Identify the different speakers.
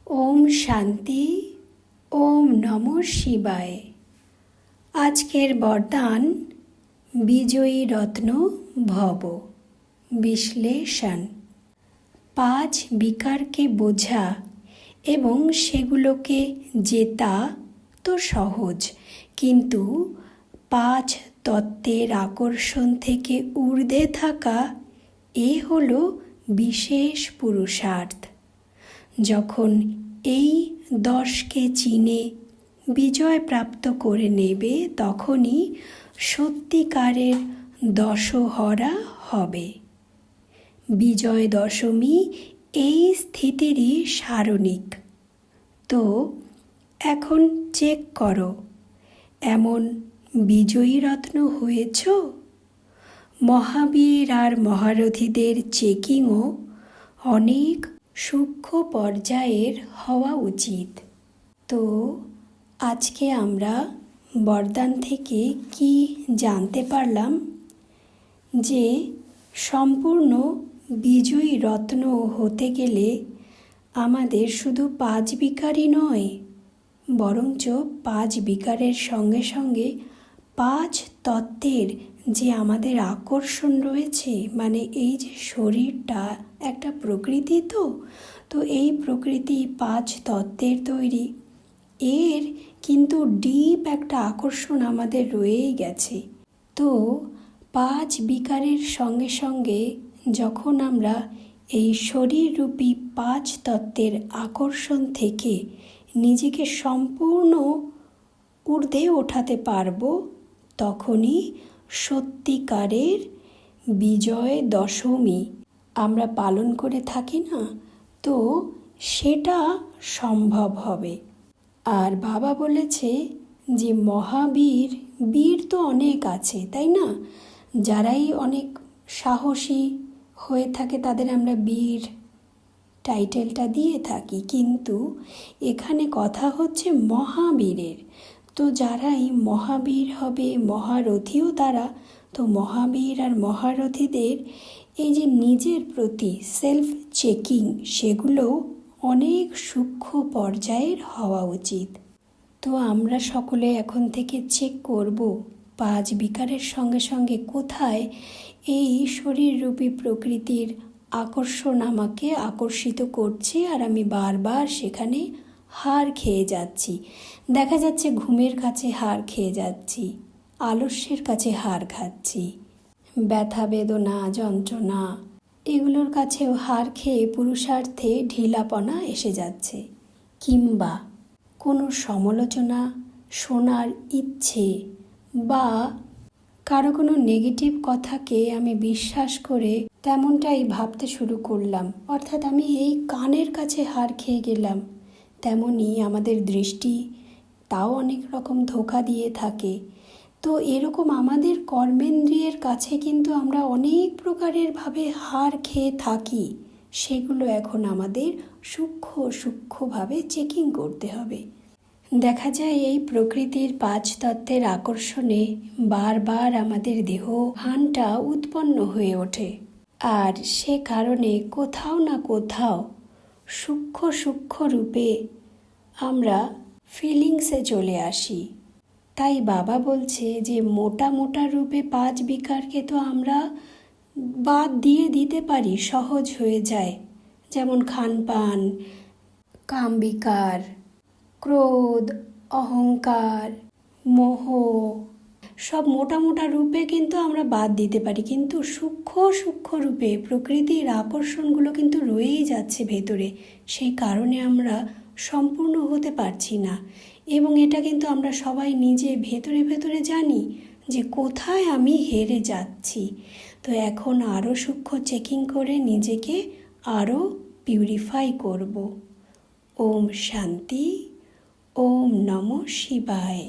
Speaker 1: ওম শান্তি। ওম নমঃ শিবায়। আজকের বরদান বিজয়ী রত্ন ভব। বিশ্লেষণ। 5 বিকারকে বোঝা এবং সেগুলোকে জেতা তো সহজ, কিন্তু 5 তত্ত্বের আকর্ষণ থেকে ঊর্ধ্বে থাকা হলো বিশেষ পুরুষার্থ। যখন এই 10কে চিনে বিজয় প্রাপ্ত করে নেবে, তখনই সত্যিকারের দশহরা হবে। বিজয় দশমী এই স্থিতিরই সারণিক। তো এখন চেক করো, এমন বিজয়ী রত্ন হয়েছ? মহাবীর আর মহারথীদের চেকিংও অনেক সূক্ষ্ম পর্যায়ের হওয়া উচিত। তো আজকে আমরা বরদান থেকে কি জানতে পারলাম? যে সম্পূর্ণ বিজয়ী রত্ন হতে গেলে আমাদের শুধু 5 বিকারই নয়, বরঞ্চ 5 বিকারের সঙ্গে সঙ্গে 5 তত্ত্বের যে আমাদের আকর্ষণ রয়েছে, মানে এই যে শরীরটা একটা প্রকৃতি, তো এই প্রকৃতি 5 তত্ত্বের তৈরি। এর কিন্তু ডিপ একটা আকর্ষণ আমাদের রয়েই গেছে। তো 5 বিকারের সঙ্গে সঙ্গে যখন আমরা এই শরীররূপী 5 তত্ত্বের আকর্ষণ থেকে নিজেকে সম্পূর্ণ ঊর্ধ্বে ওঠাতে পারবো, তখনই সত্যিকারের বিজয় দশমী আমরা পালন করে থাকি না, তো সেটা সম্ভব হবে। আর বাবা বলেছে যে মহাবীর, বীর তো অনেক আছে, তাই না? যারাই অনেক সাহসী হয়ে থাকে তাদের আমরা বীর টাইটেলটা দিয়ে থাকি, কিন্তু এখানে কথা হচ্ছে মহাবীরের। তো যারাই মহাবীর হবে, মহারথীও তারা। তো মহাবীর আর মহারথীদের এই যে নিজের প্রতি সেলফ চেকিং, সেগুলো অনেক সূক্ষ্ম পর্যায়ের হওয়া উচিত। তো আমরা সকলে এখন থেকে চেক করব 5 বিকারের সঙ্গে সঙ্গে কোথায় এই শরীররূপী প্রকৃতির আকর্ষণ আমাকে আকর্ষিত করছে, আর আমি বারবার সেখানে হার খেয়ে যাচ্ছি। দেখা যাচ্ছে ঘুমের কাছে হার খেয়ে যাচ্ছি, আলস্যের কাছে হার খাচ্ছি, ব্যথা বেদনা যন্ত্রণা এগুলোর কাছেও হার খেয়ে পুরুষার্থে ঢিলাপনা এসে যাচ্ছে, কিংবা কোনো সমালোচনা শোনার ইচ্ছে বা কারো কোনো নেগেটিভ কথাকে আমি বিশ্বাস করে তেমনটাই ভাবতে শুরু করলাম, অর্থাৎ আমি এই কানের কাছে হার খেয়ে গেলাম। তেমনি আমাদের দৃষ্টি, তাও অনেক রকম ধোঁকা দিয়ে থাকে। তো এরকম আমাদের কর্মেন্দ্রিয়ের কাছে কিন্তু আমরা অনেক প্রকারের ভাবে হার খেয়ে থাকি। সেগুলো এখন আমাদের সূক্ষ্মভাবে চেকিং করতে হবে। দেখা যায় এই প্রকৃতির 5 তত্ত্বের আকর্ষণে বারবার আমাদের দেহ হানটা উৎপন্ন হয়ে ওঠে, আর সে কারণে কোথাও না কোথাও সূক্ষ্ম রূপে আমরা ফিলিংসে চলে আসি। তাই বাবা বলছে যে মোটা রূপে 5 বিকারকে তো আমরা বাদ দিয়ে দিতে পারি, সহজ হয়ে যায়। যেমন খানপান, কামবিকার, ক্রোধ, অহংকার, মোহ, সব মোটা রূপে কিন্তু আমরা বাদ দিতে পারি, কিন্তু সূক্ষ্ম রূপে প্রকৃতির আকর্ষণগুলো কিন্তু রয়েই যাচ্ছে ভেতরে। সেই কারণে আমরা সম্পূর্ণ হতে পারছি না, এবং এটা কিন্তু আমরা সবাই নিজে ভেতরে জানি যে কোথায় আমি হেরে যাচ্ছি। তো এখন আরও সূক্ষ্ম চেকিং করে নিজেকে আরও পিউরিফাই করব। ওম শান্তি। ওম নমঃ শিবায়।